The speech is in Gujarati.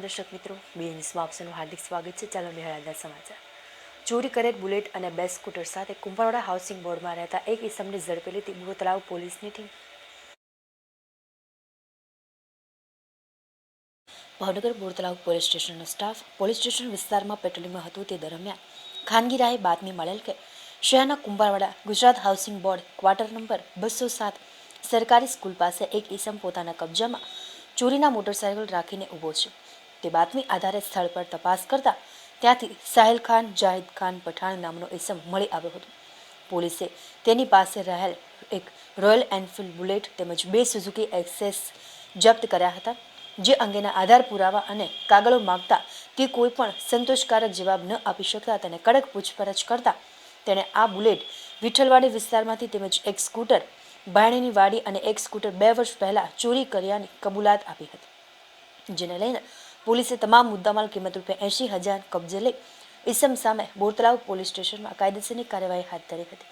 દર્શક મિત્રો, બીએનએસમાં આપનું હાર્દિક સ્વાગત છે. ચાલો નિહાળના સમાચાર. ચોરી કરેલ બુલેટ અને 2 સ્કૂટર સાથે કુંભારવાડા હાઉસિંગ બોર્ડમાં રહેતા એક ઇસમને ઝડપી લીધી બુરો તળાવ પોલીસની ટીમ. ભાવનગર બોર તળાવ પોલીસ સ્ટેશનનો સ્ટાફ પોલીસ સ્ટેશન વિસ્તારમાં પેટ્રોલિંગમાં હતું. તે દરમિયાન ખાનગી રાહે બાતમી મળેલ કે શહેરના Kumbharwada Gujarat housing board quarter number 207 સરકારી સ્કૂલ પાસે એક ઇસમ પોતાના કબજામાં ચોરીના મોટરસાયકલ રાખીને ઊભો છે. તે બાતમી આધારે સ્થળ પર તપાસ કરતા ત્યાંથી સાહિલ ખાન જાહિદ ખાન પઠાણ નામનો ઇસમ મળી આવ્યો હતો. પોલીસે તેની પાસે રહેલ એક રોયલ એનફિલ્ડ બુલેટ તેમજ 2 સુઝુકી એક્સેસ જપ્ત કર્યા હતા. જે અંગેના આધાર પુરાવા અને કાગળો માંગતા તે કોઈ પણ સંતોષકારક જવાબ ન આપી શકતા તેને કડક પૂછપરછ કરતા તેણે આ બુલેટ વિઠ્ઠલવાડી વિસ્તારમાંથી તેમજ એક સ્કૂટર ભાણેની વાડી અને એક સ્કૂટર 2 વર્ષ પહેલા ચોરી કર્યાની કબૂલાત આપી હતી. જેને લઈને પોલીસે તમામ મુદ્દામાલ કિંમત રૂપિયા 80,000 કબજે લઈ ઇસમ સામે બોર તળાવ પોલીસ સ્ટેશનમાં કાયદેસરની કાર્યવાહી હાથ ધરી હતી.